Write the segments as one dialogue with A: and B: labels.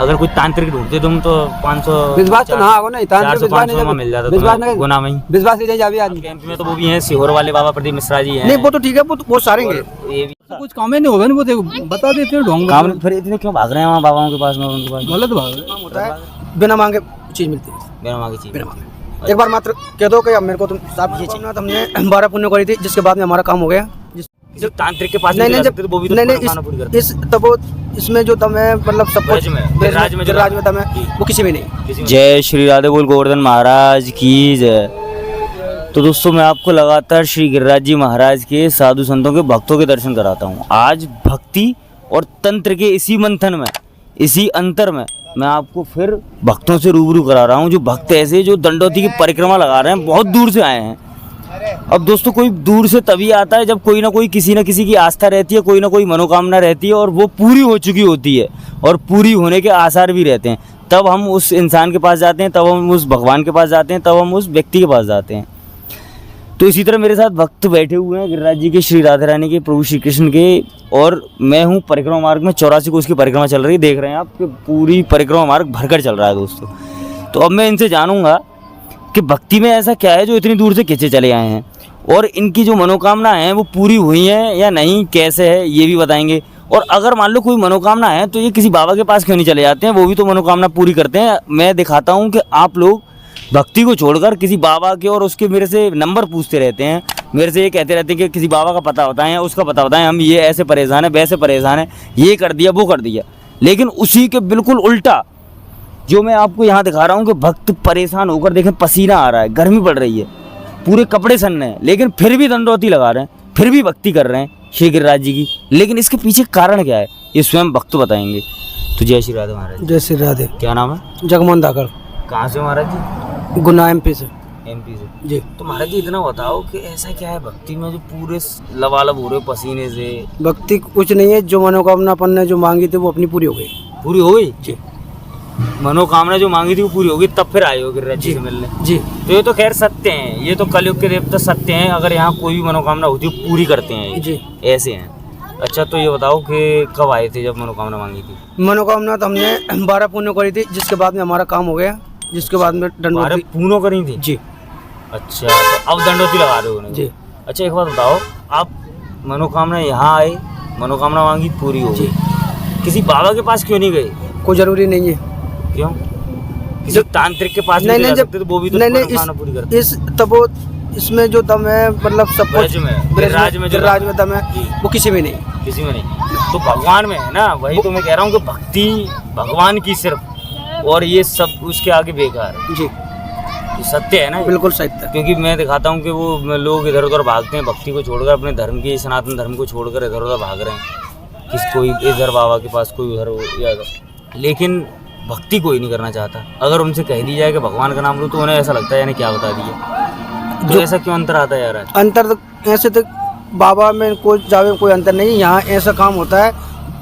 A: अगर कोई तांत्रिक ढूंढते तुम तो 500
B: विश्वास तो ना हो नहीं, तांत्रिक विश्वास नहीं
A: मिल जाता
B: विश्वास
A: तुम्हें
B: नहीं,
A: गुना में ही।
B: विश्वास नहीं जावे आदमी।
A: कैंप में तो वो भी हैं, सीहोर वाले बाबा प्रदीप मिश्रा जी हैं।
B: नहीं वो तो ठीक है, वो सारेंगे।
A: ये भी
C: कुछ काम ही नहीं होगा ना, वो देखो बता देते हैं ढोंग
A: काम फिर इतने क्यों भाग रहे हैं वहाँ बाबाओं के पास में, उनके पास
C: गलत भाग रहे हैं।
B: होता है बिना मांगे चीज मिलती है,
A: बिना मांगे चीज।
B: बिना मांगे। एक बार मात्र कह दो कि अब मेरे को तुम साहब ये चाहिए। हमने 12 पुण्य करी थी, जिसके बाद में हमारा काम हो गया।
A: जो तांत्रिक के पास
B: नहीं
A: जा
B: नहीं
A: सकते तो वो भी तो मनोकामना पूरी करते
B: इस तब वो इसमें जो दम है मतलब सब कुछ
A: राज में
B: दम है वो किसी में नहीं।
A: हैं। जय श्री राधे बोल गोवर्धन महाराज की जय। तो दोस्तों मैं आपको लगातार श्री गिरिराज जी महाराज के साधु संतों के भक्तों के दर्शन कराता हूँ। आज भक्ति और तंत्र के इसी मंथन में, इसी अंतर में मैं आपको फिर भक्तों से रूबरू करा रहा हूँ। जो भक्त ऐसे जो दंडोती की परिक्रमा लगा रहे हैं, बहुत दूर से आए हैं। अब दोस्तों कोई दूर से तभी आता है जब कोई ना कोई किसी न किसी की आस्था रहती है, कोई ना कोई मनोकामना रहती है और वो पूरी हो चुकी होती है और पूरी होने के आसार भी रहते हैं। तब हम उस इंसान के पास जाते हैं, तब हम उस भगवान के पास जाते हैं, तब हम उस व्यक्ति के पास जाते हैं। तो इसी तरह मेरे साथ भक्त बैठे हुए हैं गिरिराज जी के, श्री राधा रानी के, प्रभु श्री कृष्ण के, और मैं हूँ परिक्रमा मार्ग में। 84 को उसकी परिक्रमा चल रही है, देख रहे हैं आप कि पूरी परिक्रमा मार्ग भरकर चल रहा है दोस्तों। तो अब मैं इनसे जानूंगा कि भक्ति में ऐसा क्या है जो इतनी दूर से खींचे चले आए हैं, और इनकी जो मनोकामना है वो पूरी हुई है या नहीं, कैसे है ये भी बताएंगे। और अगर मान लो कोई मनोकामना है तो ये किसी बाबा के पास क्यों नहीं चले जाते हैं, वो भी तो मनोकामना पूरी करते हैं। मैं दिखाता हूँ कि आप लोग भक्ति को छोड़कर किसी बाबा के और उसके मेरे से नंबर पूछते रहते हैं, मेरे से ये कहते रहते हैं कि किसी बाबा का पता बताएं या उसका पता बताएं, हम ये ऐसे परेशान है, वैसे परेशान है, ये कर दिया वो कर दिया। लेकिन उसी के बिल्कुल उल्टा जो मैं आपको यहाँ दिखा रहा हूँ कि भक्त परेशान होकर देखें, पसीना आ रहा है, गर्मी पड़ रही है, पूरे कपड़े सन्ने हैं, लेकिन फिर भी दंडौती लगा रहे हैं, फिर भी भक्ति कर रहे हैं श्री गिरिराज जी की। लेकिन इसके पीछे कारण क्या है ये स्वयं भक्त बताएंगे। तो जय श्री राधे महाराज।
B: जय श्री राधे।
A: क्या नाम है?
B: जगमोहन धाकड़।
A: कहाँ से महाराज जी?
B: गुना MP से।
A: MP से
B: जी।
A: तो महाराज जी इतना बताओ कि ऐसा क्या है भक्ति में जो पूरे लबालब हो रहे हो पसीने से?
B: भक्ति कुछ नहीं है, जो मनोकामना अपन ने जो मांगी थी वो अपनी पूरी हो गई।
A: पूरी हो गई
B: जी।
A: मनोकामना जो मांगी थी वो पूरी हो गई, तब फिर आए हो गिरिराज जी से मिलने?
B: जी।
A: तो ये तो खैर सत्य हैं, ये तो कलयुग के देवता सत्य हैं। अगर यहाँ कोई भी मनोकामना होती है पूरी करते हैं
B: जी।
A: ऐसे हैं। अच्छा तो ये बताओ कि कब आए थे जब मनोकामना मांगी थी?
B: मनोकामना तो हमने 12 पुण्य करी थी, जिसके बाद में हमारा काम हो गया, जिसके बाद में दंडोती
A: पूर्ण करी थी।
B: जी।
A: अच्छा तो अब दंडोती लगा रहे हो उन्हें?
B: जी।
A: अच्छा एक बात बताओ, आप मनोकामना यहाँ आए, मनोकामना मांगी पूरी हो गई, किसी बाबा के पास क्यों नहीं गए?
B: कोई जरूरी नहीं है।
A: क्यों? किसी तांत्रिक के पास नहीं जा सकते तो वो भी तो मनोकामना पूरी करते?
B: इस तब वो इसमें जो दम है मतलब सब कुछ
A: गिरिराज में
B: दम है वो किसी में नहीं,
A: किसी में नहीं। तो भगवान में है ना, वही तो मैं कह रहा हूँ कि भक्ति भगवान की सिर्फ, और ये सब उसके आगे बेकार है।
B: जी।
A: ये सत्य है ना?
B: बिल्कुल सत्य।
A: क्योंकि मैं दिखाता हूँ कि वो लोग इधर उधर भागते हैं, भक्ति को छोड़कर अपने धर्म की, सनातन धर्म को छोड़कर इधर उधर भाग रहे हैं, किस कोई इधर बाबा के पास, कोई उधर या उधर, लेकिन भक्ति कोई नहीं करना चाहता। अगर उनसे कह दी जाए कि भगवान का नाम लो तो उन्हें ऐसा लगता है यानी क्या बता दिया। तो ऐसा क्यों अंतर आता है यार?
B: अंतर तो ऐसे तो बाबा में कोई जावे कोई अंतर नहीं, यहाँ ऐसा काम होता है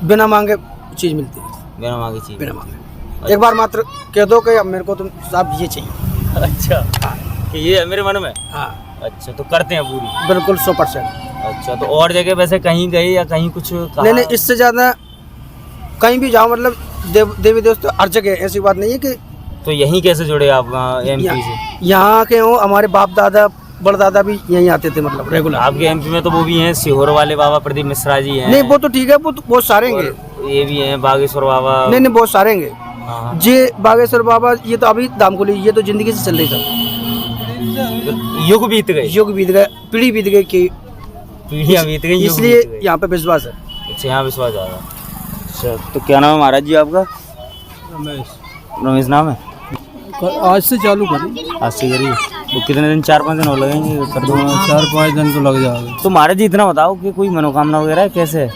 B: बिना मांगे चीज मिलती है।
A: बिना मांगे चीज?
B: बिना मांगे। एक बार मात्र कह दो कि अब मेरे को तुम साहब ये चाहिए।
A: अच्छा कि ये है मेरे मन में?
B: हाँ।
A: अच्छा तो करते हैं पूरी?
B: बिल्कुल 100%।
A: अच्छा तो और जगह वैसे कहीं गए या कहीं कुछ कहा?
B: नहीं, इससे ज़्यादा कहीं भी जाओ, मतलब देवी देवता हर जगह, ऐसी बात नहीं है कि।
A: तो यहीं कैसे जुड़े आप MP से?
B: यहाँ के हो, हमारे बाप दादा बड़दादा भी यहीं आते थे, मतलब रेगुलर।
A: आपके MP में तो वो भी हैं, सीहोर वाले बाबा प्रदीप मिश्रा जी हैं।
B: नहीं वो तो ठीक है, वो तो बहुत सारे हैं।
A: ये भी हैं बागेश्वर बाबा।
B: नहीं बहुत सारे हैं।
A: हाँ।
B: ये बागेश्वर बाबा ये तो अभी दामकुली, ये तो जिंदगी से चल रही था।
A: युग बीत गए,
B: युग बीत गए, पीढ़ी बीत गई की
A: पीढ़ियाँ बीत गई,
B: इसलिए यहाँ पे विश्वास है।
A: अच्छा यहाँ विश्वास आ रहा। अच्छा तो क्या नाम है महाराज जी आपका? रमेश नाम है।
C: आज से चालू करें,
A: आज से करिए। वो कितने दिन? 4-5 दिन और लगेंगे कर दो?
C: 4-5 दिन तो लग जाएगा।
A: तो महाराज जी इतना बताओ कि कोई मनोकामना वगैरह कैसे है?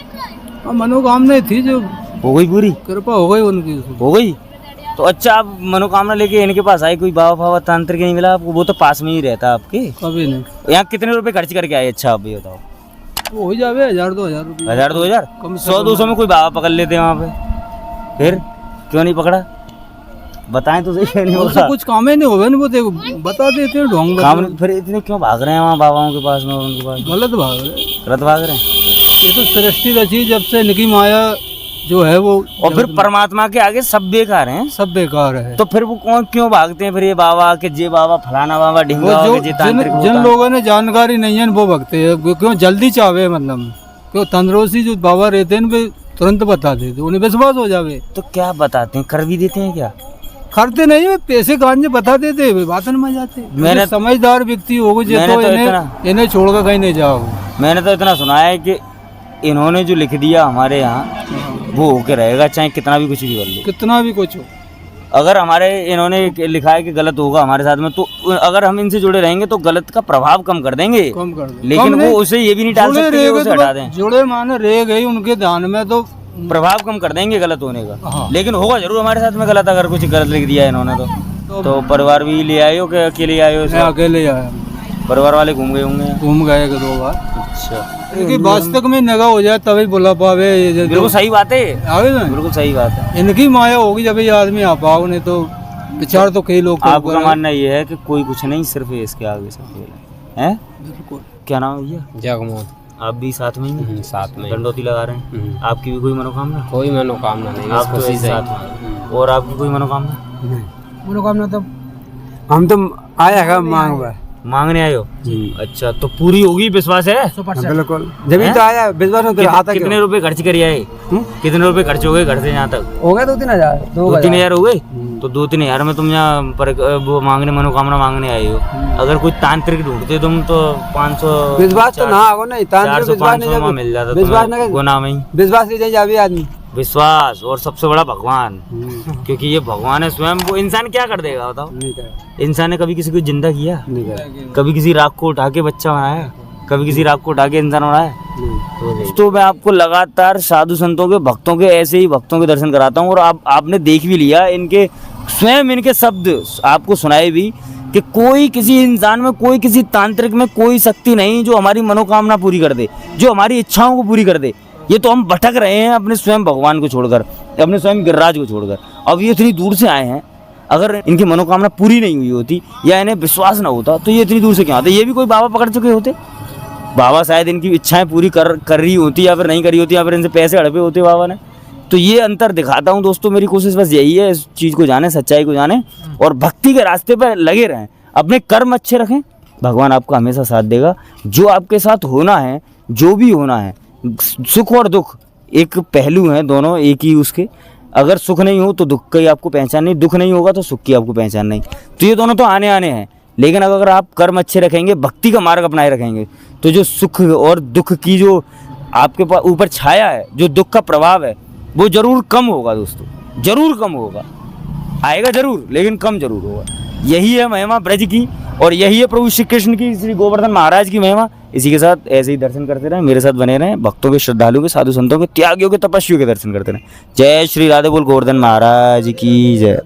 C: मनोकामना थी जो
A: हो गई पूरी?
C: कृपा हो गई उनकी।
A: हो गई? तो अच्छा आप मनोकामना लेके इनके पास आए, कोई बाबा फाबा तांत्रिक नहीं मिला आपको? वो तो पास में ही रहता आपके।
C: कभी नहीं।
A: यहाँ कितने रुपए खर्च करके आए? अच्छा आप ये बताओ।
C: वो हो जावे 1000-2000 रुपये।
A: 1000-2000? 100-200 में कोई बाबा पकड़ लेते हैं वहाँ पे, फिर क्यों नहीं पकड़ा? बताएं तो सही। नहीं होगा
C: कुछ काम ही नहीं होगा ना, वो देखो बता देते हैं ढोंग।
A: काम फिर इतने क्यों भाग रहे हैं वहाँ बाबाओं के पास में, उनके पास?
C: गलत भाग रहे हैं।
A: गलत भाग रहे हैं?
C: ये तो सृष्टि रची जब से इनकी माया जो है वो
A: और फिर परमात्मा के आगे सब बेकार हैं।
C: सब बेकार है।
A: तो फिर वो कौन क्यों भागते हैं फिर ये बाबा के जे बाबा फलाना बाबा
C: वो
A: ढिंगा
C: जो
A: के जे तांत्रिक
C: जिन
A: होता।
C: लोगों ने जानकारी नहीं है वो भगते हैं, वो क्यों जल्दी चाहे, मतलब क्यों तंदुरुस्ती जो बाबा रहते हैं वे तुरंत बता देते, उन्हें विश्वास हो जावे।
A: तो क्या बताते हैं, कर भी देते हैं क्या?
C: करते नहीं, वे पैसे गांजे बता देते, वे बात में जाते।
A: मैंने-
C: समझदार व्यक्ति हो गए
A: मैंने
C: तो
A: तो
C: इन्हें छोड़कर कहीं नहीं जाओ।
A: मैंने तो इतना सुना है कि इन्होंने जो लिख दिया हमारे यहाँ वो होके रहेगा, चाहे कितना भी कुछ भी कर लो।
C: कितना भी कुछ हो,
A: अगर हमारे इन्होंने लिखा है कि गलत होगा हमारे साथ में, तो अगर हम इनसे जुड़े रहेंगे तो गलत का प्रभाव कम कर देंगे।
C: कम कर दो।
A: लेकिन
C: कम
A: वो
C: नहीं,
A: उसे ये भी नहीं टाल
C: जुड़े
A: सकते कि
C: रहेगे
A: उसे
C: तो
A: हटा दें।
C: जुड़े माने रह गई उनके ध्यान में तो
A: प्रभाव कम कर देंगे गलत होने का।
C: हाँ।
A: लेकिन होगा जरूर हमारे साथ में गलत, अगर कुछ गलत लिख दिया है इन्होंने तो परिवार भी ले आए हो कि अकेले आए हो?
C: मैं
A: सब
C: अकेले आया,
A: परिवार वाले घूम गए होंगे।
C: घूम गए 2 बार।
A: अच्छा,
C: इनकी वास्तव में निगाह हो जाए तभी बुला पावे। ये
A: बिल्कुल सही बात है,
C: आवे ना,
A: बिल्कुल सही बात है।
C: इनकी माया होगी जब ये आदमी आ पाओ, नहीं तो विचार तो कई लोग
A: आपका मानना ये है कि कोई कुछ नहीं, सिर्फ इसके आगे सब खेल है?
C: बिल्कुल।
A: क्या नाम है भैया?
D: जगमोहन।
A: आप भी साथ में ही हैं?
D: साथ में।
A: दंडोती लगा रहे हैं। आपकी भी कोई मनोकामना?
D: कोई मनोकामना नहीं,
A: आप
D: बस
A: तो
D: खुशी
A: एक
D: से।
A: साथ में। और आपकी कोई मनोकामना?
B: मनोकामना तो हम तो आया है मांगवा।
A: मांगने आए हो? अच्छा, तो पूरी होगी, विश्वास है?
B: बिल्कुल, जब तो आया विश्वास होता आता
A: कितने रुपए खर्च करिए आए? कितने रुपए खर्च हो गए घर से यहाँ तक?
B: हो गया 2-3 हज़ार।
A: 2-3 हज़ार हो गए? तो 2-3 हज़ार में तुम यहाँ पर वो मांगने, मनोकामना मांगने आए हो। अगर कोई तांत्रिक ढूंढते तुम तो 500
B: विश्वास तो ना हो नहीं, तांत्रिक विश्वास नहीं,
A: 400-500 में मिल जाता
B: विश्वास
A: तुम्हें
B: नहीं,
A: गुना में ही।
B: विश्वास नहीं जावे आदमी।
A: विश्वास और सबसे बड़ा भगवान, क्योंकि ये भगवान है स्वयं। वो इंसान क्या कर देगा बताओ?
B: नहीं करे,
A: इंसान ने कभी किसी को जिंदा किया?
B: नहीं करे,
A: कभी किसी राख को उठा के बच्चा बनाया? कभी किसी राख को उठा के इंसान बनाया?
B: नहीं।
A: तो मैं आपको लगातार साधु संतों के, भक्तों के, ऐसे ही भक्तों के दर्शन कराता हूँ। और आपने देख भी लिया, इनके स्वयं इनके शब्द आपको सुनाए भी कि कोई किसी इंसान में, कोई किसी तांत्रिक में कोई शक्ति नहीं जो हमारी मनोकामना पूरी कर दे, जो हमारी इच्छाओं को पूरी कर दे। ये तो हम भटक रहे हैं अपने स्वयं भगवान को छोड़कर, अपने स्वयं गिरिराज को छोड़कर। अब ये इतनी दूर से आए हैं, अगर इनकी मनोकामना पूरी नहीं हुई होती या इन्हें विश्वास ना होता तो ये इतनी दूर से क्यों आते? ये भी कोई बाबा पकड़ चुके होते। बाबा शायद इनकी इच्छाएं पूरी कर रही होती, या फिर नहीं करी होती, या फिर इनसे पैसे हड़पे होते बाबा ने। तो ये अंतर दिखाता हूँ दोस्तों। मेरी कोशिश बस यही है, इस चीज़ को जाने, सच्चाई को जाने और भक्ति के रास्ते पर लगे रहें, अपने कर्म अच्छे रखें। भगवान आपका हमेशा साथ देगा। जो आपके साथ होना है, जो भी होना है, सुख और दुख एक पहलू हैं, दोनों एक ही उसके। अगर सुख नहीं हो तो दुख की आपको पहचान नहीं, दुख नहीं होगा तो सुख की आपको पहचान नहीं। तो ये दोनों तो आने आने हैं। लेकिन अगर आप कर्म अच्छे रखेंगे, भक्ति का मार्ग अपनाए रखेंगे, तो जो सुख और दुख की जो आपके पास ऊपर छाया है, जो दुख का प्रभाव है, वो जरूर कम होगा दोस्तों, जरूर कम होगा। आएगा जरूर, लेकिन कम जरूर होगा। यही है महिमा ब्रज की, और यही है प्रभु श्री कृष्ण की, श्री गोवर्धन महाराज की महिमा। इसी के साथ ऐसे ही दर्शन करते रहें, मेरे साथ बने रहें, भक्तों के, श्रद्धालुओं के, साधु संतों के, त्यागियों के, तपस्वियों के दर्शन करते रहें। जय श्री राधे बोल गोवर्धन महाराज की जय।